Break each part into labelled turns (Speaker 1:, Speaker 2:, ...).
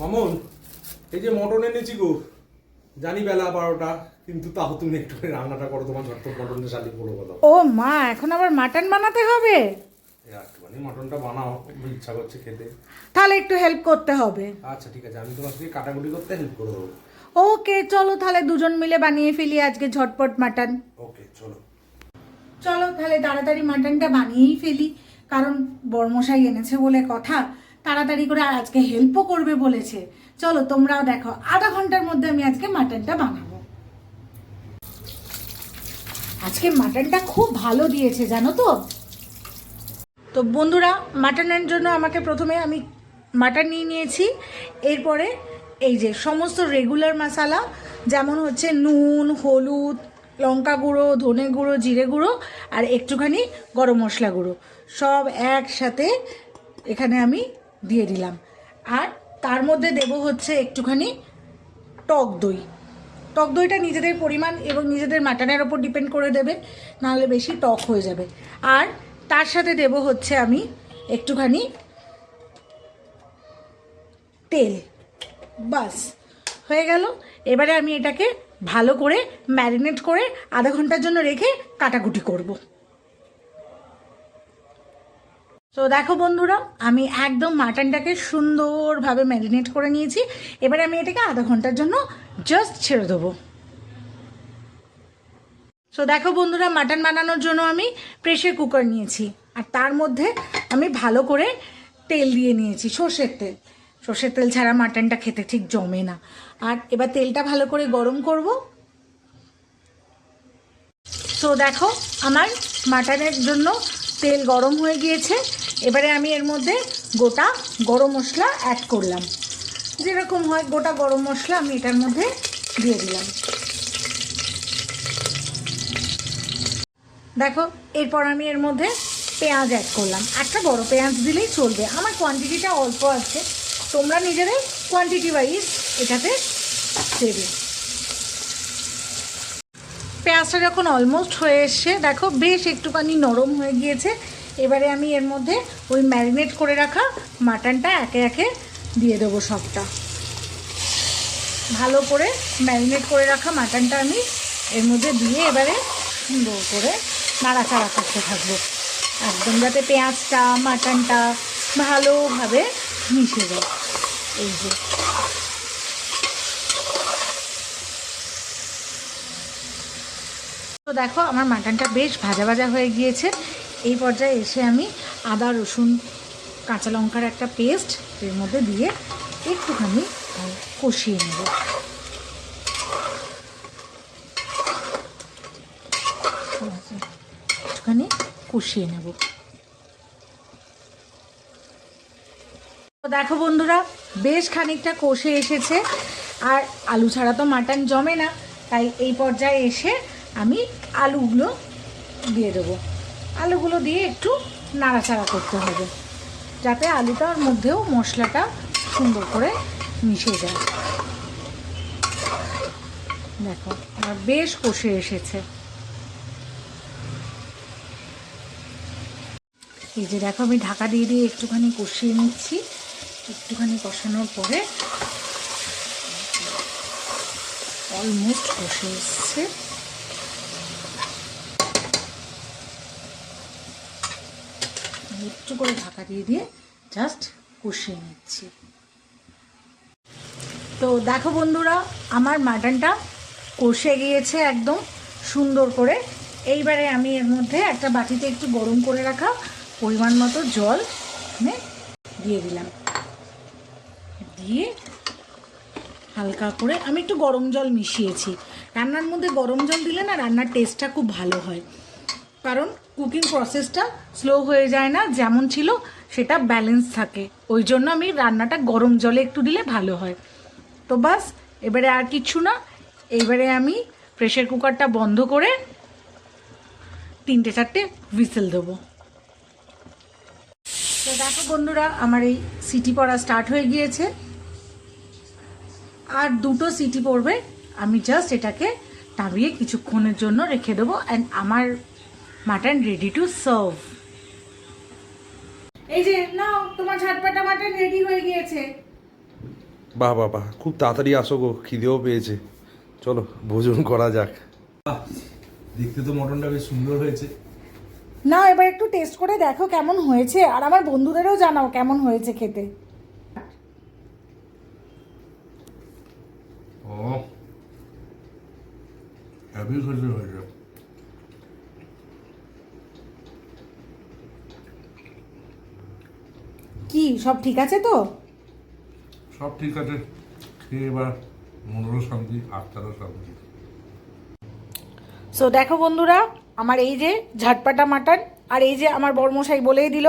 Speaker 1: মামুন, এই যে মটন এনেছি গো, জানি বেলা 12টা, কিন্তু তাও তুমি একটু রান্নাটা করো, তোমার ঝটপট মটন দিয়ে শালি বলো কথা।
Speaker 2: ও মা, এখন আবার মাটন বানাতে হবে?
Speaker 1: একটুখানি মটনটা বানাও, খুব ইচ্ছা করছে খেতে।
Speaker 2: তাহলে একটু হেল্প করতে হবে।
Speaker 1: আচ্ছা ঠিক আছে, আমি তোমাকে কাটাকুটি করতে হেল্প করে দেবো।
Speaker 2: ওকে চলো, তাহলে দুজন মিলে বানিয়ে ফেলি আজকে ঝটপট মাটন।
Speaker 1: ওকে চলো।
Speaker 2: চলো তাহলে তাড়াতাড়ি মাটনটা বানিয়েই ফেলি, কারণ বড়মশাই এনেছে বলে কথা, তাড়াতাড়ি করে। আর আজকে হেল্পও করবে বলেছে। চলো তোমরাও দেখো, আধা ঘন্টার মধ্যে আমি আজকে মাটনটা বানাবো। আজকে মাটনটা খুব ভালো দিয়েছে জানো তো। তো বন্ধুরা, মাটনের জন্য আমাকে প্রথমে আমি মাটন নিয়ে নিয়েছি। এরপরে এই যে সমস্ত রেগুলার মশলা, যেমন হচ্ছে নুন, হলুদ, লঙ্কা গুঁড়ো, ধনে গুঁড়ো, জিরে গুঁড়ো আর একটুখানি গরম মশলা গুঁড়ো, সব একসাথে এখানে আমি দিয়ে দিলাম। আর তার মধ্যে দেব হচ্ছে একটুখানি টক দই। টক দইটা নিজেদের পরিমাণ এবং নিজেদের মাটনের ওপর ডিপেন্ড করে দেবে, নাহলে বেশি টক হয়ে যাবে। আর তার সাথে দেব হচ্ছে আমি একটুখানি তেল। বাস হয়ে গেল। এবারে আমি এটাকে ভালো করে ম্যারিনেট করে আধা ঘন্টার জন্য রেখে কাটাকুটি করব। তো দেখো বন্ধুরা, আমি একদম মাটনটাকে সুন্দরভাবে ম্যারিনেট করে নিয়েছি। এবারে আমি এটাকে আধা ঘন্টার জন্য জাস্ট ছেড়ে দেবো। তো দেখো বন্ধুরা, মাটন বানানোর জন্য আমি প্রেশার কুকার নিয়েছি, আর তার মধ্যে আমি ভালো করে তেল দিয়ে নিয়েছি, সর্ষের তেল। সর্ষের তেল ছাড়া মাটনটা খেতে ঠিক জমে না। আর এবার তেলটা ভালো করে গরম করব। তো দেখো, আমার মাটনের জন্য তেল গরম হয়ে গিয়েছে। এবারে আমি এর মধ্যে গোটা গরম মশলা অ্যাড করলাম। যেরকম হয় গোটা গরম মশলা আমি এটার মধ্যে দিয়ে দিলাম। দেখো, এরপর আমি এর মধ্যে পেঁয়াজ অ্যাড করলাম। একটা বড় পেঁয়াজ দিলেই চলবে, আমার কোয়ান্টিটিটা অল্প আছে, তোমরা নিজেদের কোয়ান্টিটি ওয়াইজ এটাতে দেবে। পেঁয়াজটা যখন অলমোস্ট হয়ে এসছে, দেখো বেশ একটুখানি নরম হয়ে গিয়েছে। এবারে আমি এর মধ্যে ওই ম্যারিনেট করে রাখা মাটনটা একে একে দিয়ে দেবো সবটা। ভালো করে ম্যারিনেট করে রাখা মাটনটা আমি এর মধ্যে দিয়ে এবারে সুন্দর করে নাড়াচাড়া করতে থাকবো, একদম যাতে পেঁয়াজটা মাটনটা ভালোভাবে মিশে যায়। এই যে তো দেখো, আমার মাটনটা বেশ ভাজা ভাজা হয়ে গিয়েছে। এই পর্যায়ে এসে আমি আদা, রসুন, কাঁচা লঙ্কার একটা পেস্ট এর মধ্যে দিয়ে একটুখানি কষিয়ে নেব। একটুখানি কষিয়ে নেব। তো দেখো বন্ধুরা, বেশ খানিকটা কষে এসেছে। আর আলু ছাড়া তো মাটন জমে না, তাই এই পর্যায়ে এসে আমি আলুগুলো দিয়ে দেবো। আলুগুলো দিয়ে একটু নাড়াচাড়া করতে হবে, যাতে আলুটার মধ্যেও মশলাটা সুন্দর করে মিশে যায়। দেখো, আমার বেশ কষে এসেছে। এই যে দেখো, আমি ঢাকা দিয়ে দিয়ে একটুখানি কষিয়ে নিচ্ছি। একটুখানি কষানোর পরে অলমোস্ট কষে এসছে। একটু করে ঢাকা দিয়ে দিয়ে জাস্ট কষিয়ে নিচ্ছি। তো দেখো বন্ধুরা, আমার মাটনটা কষে গিয়েছে একদম সুন্দর করে। এইবারে আমি এর মধ্যে একটা বাটিতে একটু গরম করে রাখা পরিমাণ মতো জল দিয়ে দিলাম। দিয়ে হালকা করে আমি একটু গরম জল মিশিয়েছি। রান্নার মধ্যে গরম জল দিলে না রান্নার টেস্টটা খুব ভালো হয়, কারণ কুকিং প্রসেসটা স্লো হয়ে যায় না, যেমন ছিল সেটা ব্যালেন্স থাকে। ওই জন্য আমি রান্নাটা গরম জলে একটু দিলে ভালো হয়। তো বাস, এবারে আর কিছু না। এইবারে আমি প্রেশার কুকারটা বন্ধ করে 3-4টে হুইসেল দেবো। তো দেখো বন্ধুরা, আমার এই সিটি পড়া স্টার্ট হয়ে গিয়েছে। আর 2টো সিটি পড়বে, আমি জাস্ট এটাকে নামিয়ে কিছুক্ষণের জন্য রেখে দেবো। অ্যান্ড আমার মাটন রেডি টু সার্ভ। এই যে নাও, তোমার ঝটপটা মাটন রেডি হয়ে গিয়েছে।
Speaker 1: বাহ বাহ বাহ, খুব তাড়াতাড়ি আসো গো, খিদেও পেয়েছে। চলো ভোজন করা যাক। দেখতে তো মটনটা বেশ সুন্দর হয়েছে।
Speaker 2: না, এবার একটু টেস্ট করে দেখো কেমন হয়েছে, আর আমার বন্ধুদেরও জানাও কেমন হয়েছে খেতে।
Speaker 1: ও হ্যাভি খেতে হয়েছে।
Speaker 2: কি সব ঠিক আছে তো?
Speaker 1: সব ঠিক আছে, খেয়ে এবার মনেরও শান্তি, আত্মারও শান্তি।
Speaker 2: সো দেখো বন্ধুরা, আমার এই যে ঝাটপাটা মাটন, আর এই যে আমার বড়মশাই বলেই দিল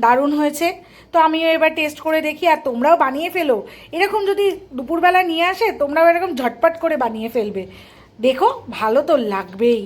Speaker 2: দারুণ হয়েছে। তো আমিও এবার টেস্ট করে দেখি, আর তোমরাও বানিয়ে ফেলো। এরকম যদি দুপুরবেলা নিয়ে আসে, তোমরাও এরকম ঝটপট করে বানিয়ে ফেলবে। দেখো ভালো তো লাগবেই।